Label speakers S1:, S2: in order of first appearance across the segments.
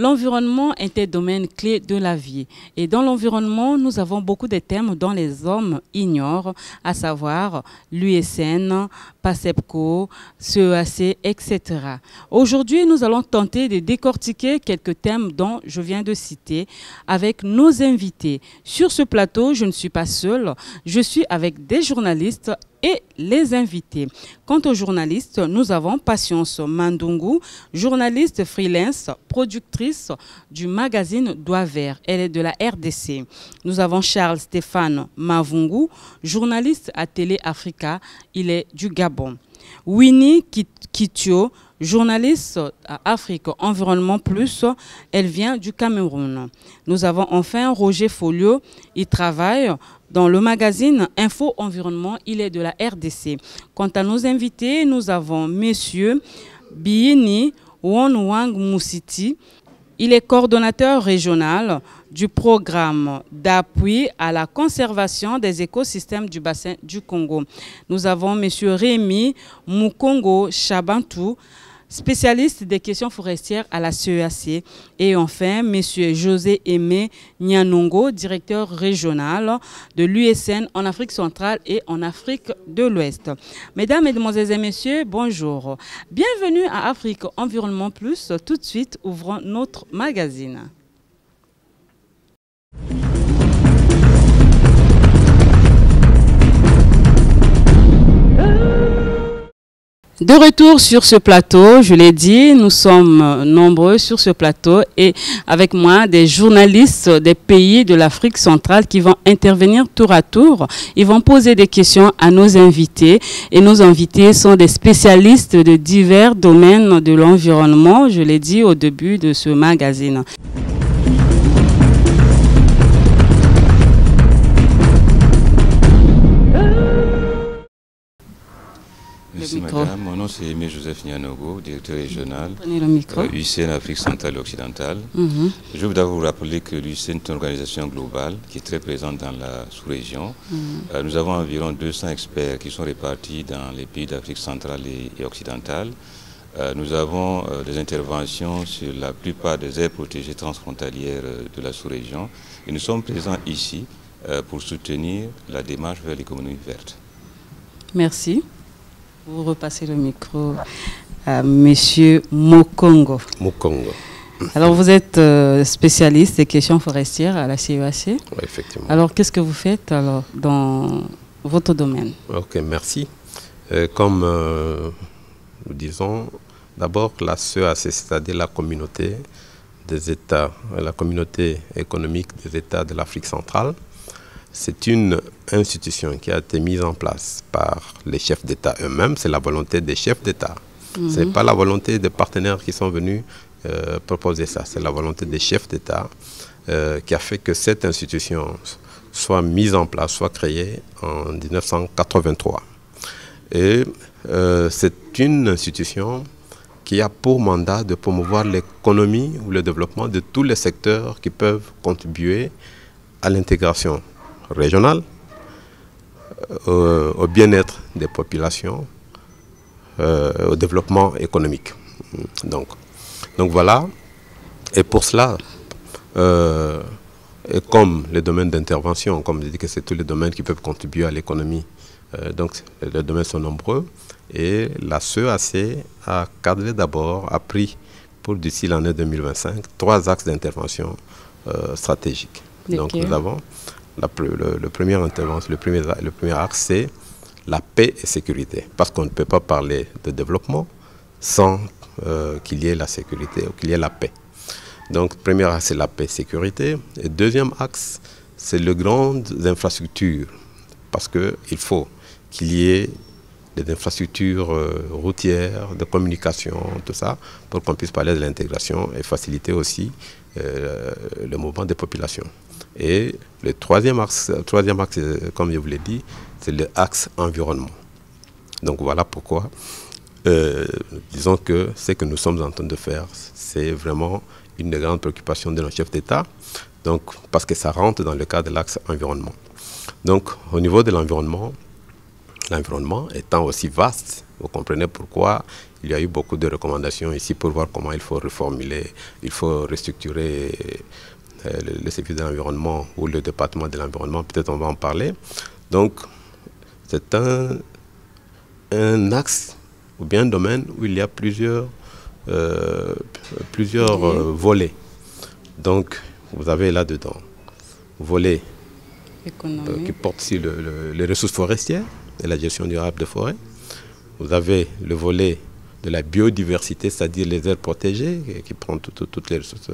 S1: L'environnement est un domaine clé de la vie. Et dans l'environnement, nous avons beaucoup de thèmes dont les hommes ignorent, à savoir l'USN, PASEPCO, CEAC, etc. Aujourd'hui, nous allons tenter de décortiquer quelques thèmes dont je viens de citer avec nos invités. Sur ce plateau, je ne suis pas seule, je suis avec des journalistes et les invités. Quant aux journalistes, nous avons Patience Mandungu, journaliste freelance, productrice du magazine Doigt Vert. Elle est de la RDC. Nous avons Charles Stéphane Mavungu, journaliste à Télé Africa. Il est du Gabon. Winnie Kitio, journaliste à Afrique Environnement Plus, elle vient du Cameroun. Nous avons enfin Roger Folio, il travaille dans le magazine Info Environnement, il est de la RDC. Quant à nos invités, nous avons Monsieur Biini Wonwang Moussiti. Il est coordonnateur régional du programme d'appui à la conservation des écosystèmes du bassin du Congo. Nous avons Monsieur Rémi Mukongo Chabantou, spécialiste des questions forestières à la CEAC. Et enfin, M. José Aimé Nyanongo, directeur régional de l'USN en Afrique centrale et en Afrique de l'Ouest. Mesdames, Mesdemoiselles et Messieurs, bonjour. Bienvenue à Afrique Environnement Plus. Tout de suite, ouvrons notre magazine. De retour sur ce plateau, je l'ai dit, nous sommes nombreux sur ce plateau et avec moi des journalistes des pays de l'Afrique centrale qui vont intervenir tour à tour. Ils vont poser des questions à nos invités et nos invités sont des spécialistes de divers domaines de l'environnement, je l'ai dit au début de ce magazine.
S2: Merci madame, mon nom c'est Aimé Joseph Nyanogo, directeur régional UCN Afrique centrale et occidentale. Je voudrais vous rappeler que l'UCN est une organisation globale qui est très présente dans la sous-région. Nous avons environ 200 experts qui sont répartis dans les pays d'Afrique centrale et occidentale. Nous avons des interventions sur la plupart des aires protégées transfrontalières de la sous-région et nous sommes présents ici pour soutenir la démarche vers l'économie verte.
S1: Merci. Vous repassez le micro à Monsieur Mukongo.
S3: Mukongo.
S1: Alors, vous êtes spécialiste des questions forestières à la CEAC.
S3: Oui, effectivement.
S1: Alors, qu'est-ce que vous faites alors, dans votre domaine?
S3: Ok, merci. Comme nous disons, d'abord la CEAC, c'est-à-dire la communauté des États, la communauté économique des États de l'Afrique centrale. C'est une institution qui a été mise en place par les chefs d'État eux-mêmes. C'est la volonté des chefs d'État. Ce n'est pas la volonté des partenaires qui sont venus proposer ça. C'est la volonté des chefs d'État qui a fait que cette institution soit mise en place, soit créée en 1983. Et c'est une institution qui a pour mandat de promouvoir l'économie ou le développement de tous les secteurs qui peuvent contribuer à l'intégration régionale, au bien-être des populations, au développement économique. Donc voilà. Et pour cela, et comme les domaines d'intervention, comme je dis que c'est tous les domaines qui peuvent contribuer à l'économie, donc les domaines sont nombreux. Et la CEAC a cadré d'abord, a pris pour d'ici l'année 2025, 3 axes d'intervention stratégiques. Donc nous avons le premier axe, c'est la paix et sécurité. Parce qu'on ne peut pas parler de développement sans qu'il y ait la sécurité ou qu'il y ait la paix. Donc, premier axe, c'est la paix et sécurité. Et deuxième axe, c'est les grandes infrastructures. Parce qu'il faut qu'il y ait des infrastructures routières, de communication, tout ça, pour qu'on puisse parler de l'intégration et faciliter aussi le mouvement des populations. Et le troisième axe, comme je vous l'ai dit, c'est l'axe environnement. Donc voilà pourquoi, disons que ce que nous sommes en train de faire, c'est vraiment une des grandes préoccupations de nos chefs d'État, donc parce que ça rentre dans le cadre de l'axe environnement. Donc au niveau de l'environnement, l'environnement étant aussi vaste, vous comprenez pourquoi il y a eu beaucoup de recommandations ici pour voir comment il faut reformuler, il faut restructurer le service de l'environnement ou le département de l'environnement, peut-être on va en parler. Donc, c'est un axe ou bien un domaine où il y a plusieurs volets. Donc, vous avez là-dedans volet qui porte sur les ressources forestières et la gestion durable des forêts. Vous avez le volet de la biodiversité, c'est-à-dire les aires protégées, qui prend toutes les ressources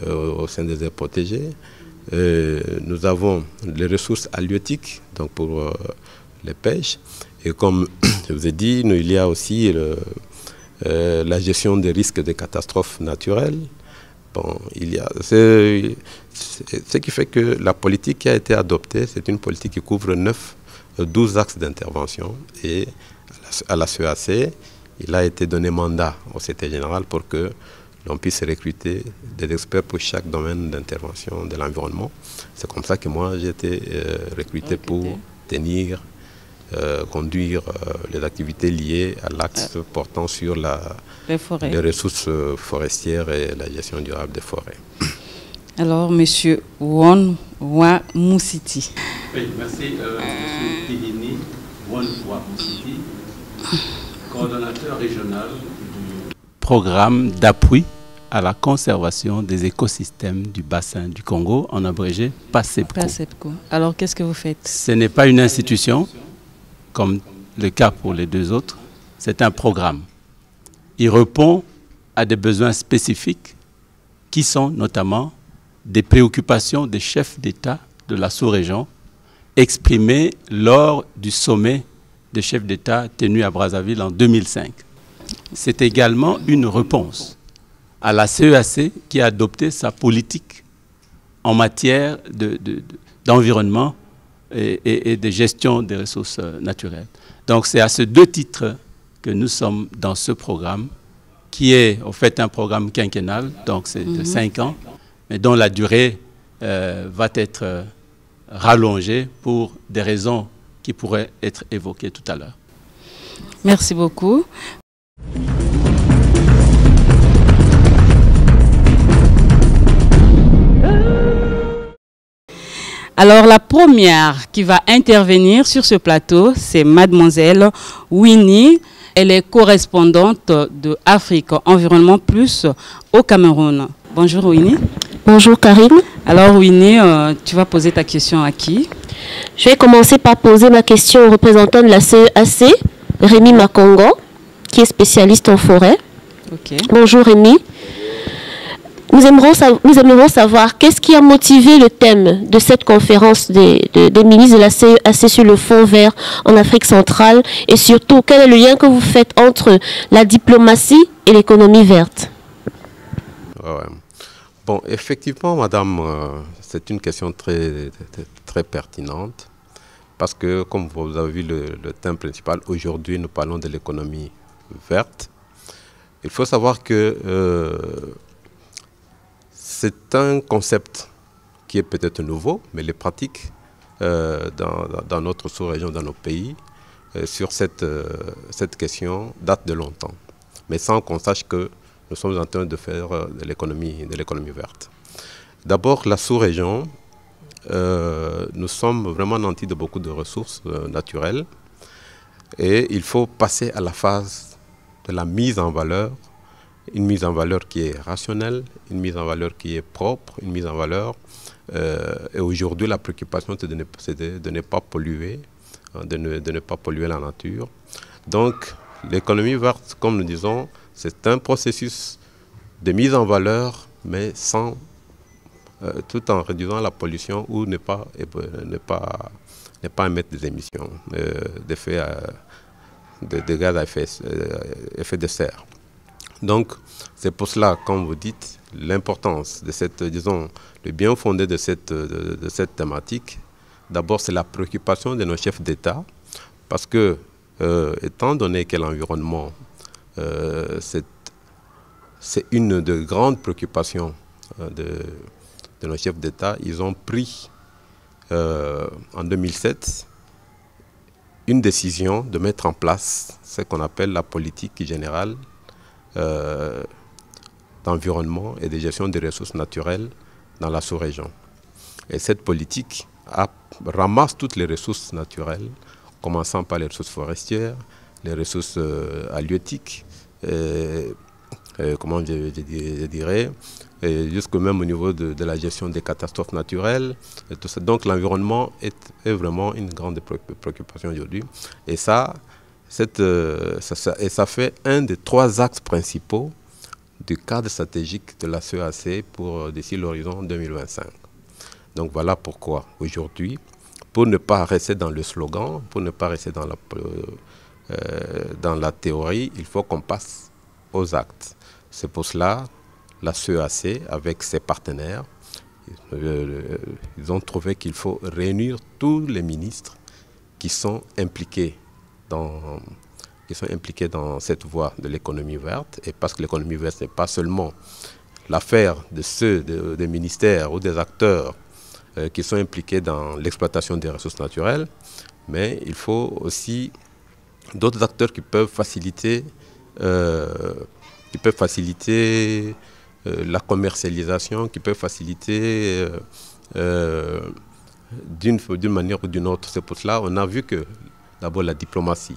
S3: au sein des aires protégées. Nous avons les ressources halieutiques, donc pour les pêches. Et comme je vous ai dit, il y a aussi la gestion des risques de catastrophes naturelles. Bon, il y a ce qui fait que la politique qui a été adoptée, c'est une politique qui couvre 12 axes d'intervention. Et à la CEAC, il a été donné mandat au Secrétaire général pour que l'on puisse recruter des experts pour chaque domaine d'intervention de l'environnement. C'est comme ça que moi, j'ai été recruté pour conduire les activités liées à l'axe portant sur les ressources forestières et la gestion durable des forêts.
S1: Alors, M. Wonwa Moussiti.
S4: Oui, merci. M. Tidini Wonwa Moussiti, coordonnateur régional du programme d'appui à la conservation des écosystèmes du bassin du Congo, en abrégé PASEPCO.
S1: Alors, qu'est-ce que vous faites?
S4: Ce n'est pas une institution, comme le cas pour les deux autres, c'est un programme. Il répond à des besoins spécifiques qui sont notamment des préoccupations des chefs d'État de la sous-région exprimées lors du sommet des chefs d'État tenu à Brazzaville en 2005. C'est également une réponse à la CEAC qui a adopté sa politique en matière d'environnement et de gestion des ressources naturelles. Donc c'est à ces deux titres que nous sommes dans ce programme, qui est en fait un programme quinquennal, donc c'est de 5 ans, mais dont la durée va être rallongée pour des raisons qui pourraient être évoquées tout à l'heure.
S1: Merci beaucoup. Alors, la première qui va intervenir sur ce plateau, c'est Mademoiselle Winnie. Elle est correspondante de Afrique Environnement Plus au Cameroun. Bonjour Winnie.
S5: Bonjour Karim.
S1: Alors Winnie, tu vas poser ta question à qui?
S5: Je vais commencer par poser ma question au représentant de la CEAC, Rémi Makongo, qui est spécialiste en forêt.
S1: Okay.
S5: Bonjour Rémi. Nous aimerions savoir qu'est-ce qui a motivé le thème de cette conférence des ministres de la CEAC sur le fonds vert en Afrique centrale et surtout quel est le lien que vous faites entre la diplomatie et l'économie verte?
S3: Bon, effectivement, madame, c'est une question très pertinente parce que, comme vous avez vu le thème principal, aujourd'hui, nous parlons de l'économie verte. Il faut savoir que c'est un concept qui est peut-être nouveau, mais les pratiques dans notre sous-région, dans nos pays, sur cette question datent de longtemps. Mais sans qu'on sache que nous sommes en train de faire de l'économie verte. D'abord, la sous-région, nous sommes vraiment nantis de beaucoup de ressources naturelles et il faut passer à la phase de la mise en valeur, une mise en valeur qui est rationnelle, une mise en valeur qui est propre, une mise en valeur. Et aujourd'hui, la préoccupation, c'est de ne pas polluer, de ne pas polluer la nature. Donc, l'économie verte, comme nous disons, c'est un processus de mise en valeur, mais tout en réduisant la pollution ou ne pas émettre des émissions de gaz à effet de serre. Donc, c'est pour cela, comme vous dites, l'importance de le bien fondé de cette thématique. D'abord, c'est la préoccupation de nos chefs d'État, parce que, étant donné que l'environnement, c'est une de grandes préoccupations de nos chefs d'État, ils ont pris, en 2007, une décision de mettre en place ce qu'on appelle la politique générale d'environnement et de gestion des ressources naturelles dans la sous-région. Et cette politique ramasse toutes les ressources naturelles, commençant par les ressources forestières, les ressources halieutiques, comment je dirais, jusque même au niveau de la gestion des catastrophes naturelles. Et tout ça. Donc l'environnement est vraiment une grande préoccupation aujourd'hui. Et ça fait un des 3 axes principaux du cadre stratégique de la CEAC pour d'ici l'horizon 2025. Donc voilà pourquoi aujourd'hui, pour ne pas rester dans le slogan, pour ne pas rester dans la théorie, il faut qu'on passe aux actes. C'est pour cela la CEAC, avec ses partenaires, ils ont trouvé qu'il faut réunir tous les ministres qui sont impliqués dans cette voie de l'économie verte. Et parce que l'économie verte n'est pas seulement l'affaire des ministères ou des acteurs qui sont impliqués dans l'exploitation des ressources naturelles, mais il faut aussi d'autres acteurs qui peuvent faciliter la commercialisation, qui peuvent faciliter d'une manière ou d'une autre. C'est pour cela qu'on a vu que d'abord la diplomatie.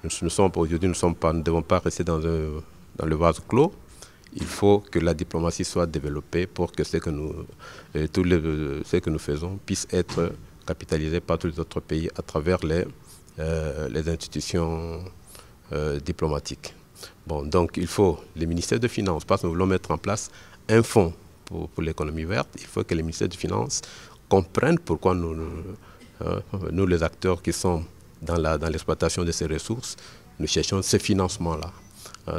S3: Aujourd'hui, nous ne devons pas rester dans le vase clos. Il faut que la diplomatie soit développée pour que ce que nous faisons puisse être capitalisé par tous les autres pays à travers les institutions diplomatiques. Bon, donc il faut les ministères de Finances, parce que nous voulons mettre en place un fonds pour l'économie verte. Il faut que les ministères de Finances comprennent pourquoi nous les acteurs qui sont dans l'exploitation de ces ressources, nous cherchons ces financements-là.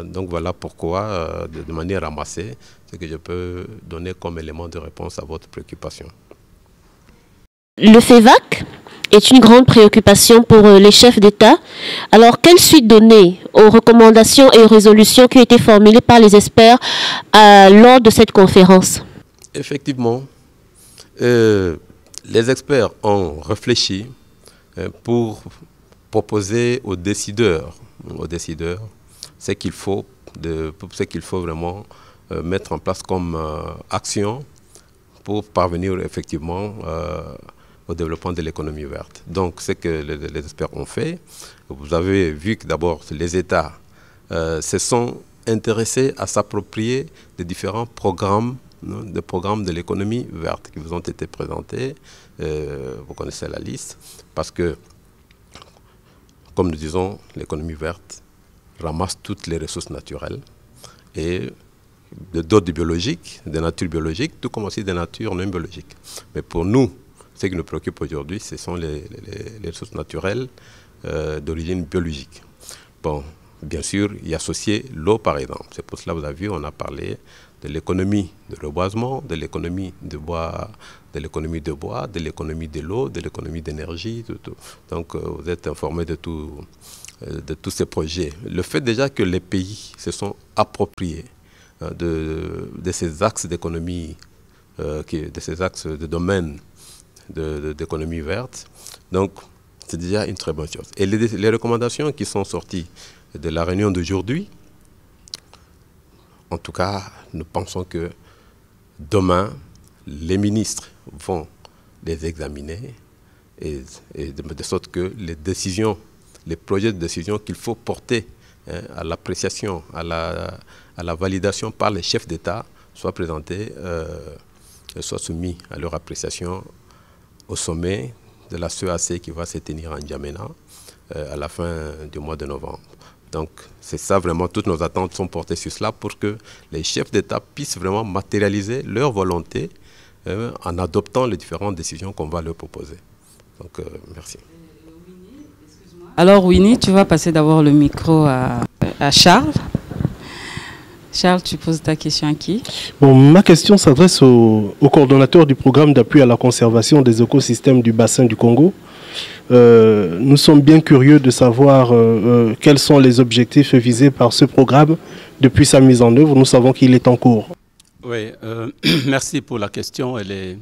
S3: Donc voilà pourquoi, de manière ramassée, ce que je peux donner comme élément de réponse à votre préoccupation.
S5: Le FEVAC est une grande préoccupation pour les chefs d'État. Alors, quelle suite donner aux recommandations et aux résolutions qui ont été formulées par les experts lors de cette conférence? Effectivement,
S3: les experts ont réfléchi pour proposer aux décideurs ce qu'il faut vraiment mettre en place comme action pour parvenir effectivement au développement de l'économie verte. Donc, ce que les experts ont fait, vous avez vu que d'abord les États se sont intéressés à s'approprier des différents programmes, de l'économie verte qui vous ont été présentés. Vous connaissez la liste, parce que, comme nous disons, l'économie verte ramasse toutes les ressources naturelles et d'autres biologiques, des natures biologiques, tout comme aussi des natures non biologiques. Mais pour nous, ce qui nous préoccupe aujourd'hui, ce sont les ressources naturelles d'origine biologique. Bon, bien sûr, y associer l'eau, par exemple. C'est pour cela, vous avez vu, on a parlé de l'économie de reboisement, de l'économie de bois, de l'économie de l'eau, de l'économie d'énergie. Donc, vous êtes informés de tous ces projets. Le fait déjà que les pays se sont appropriés de ces axes d'économie, de ces axes de domaine d'économie verte, donc c'est déjà une très bonne chose. Et les recommandations qui sont sorties de la réunion d'aujourd'hui, en tout cas, nous pensons que demain, les ministres vont les examiner et de sorte que les projets de décision qu'il faut porter à l'appréciation, à la validation par les chefs d'État soient présentés, soient soumis à leur appréciation au sommet de la CEAC qui va se tenir en N'Djamena à la fin du mois de novembre. Donc c'est ça vraiment, toutes nos attentes sont portées sur cela pour que les chefs d'État puissent vraiment matérialiser leur volonté en adoptant les différentes décisions qu'on va leur proposer. Donc merci.
S1: Alors Winnie, tu vas passer d'abord le micro à Charles. Charles, tu poses ta question à qui?
S6: Bon, ma question s'adresse au coordonnateur du programme d'appui à la conservation des écosystèmes du bassin du Congo. Nous sommes bien curieux de savoir quels sont les objectifs visés par ce programme depuis sa mise en œuvre. Nous savons qu'il est en cours.
S4: Oui, merci pour la question. Elle est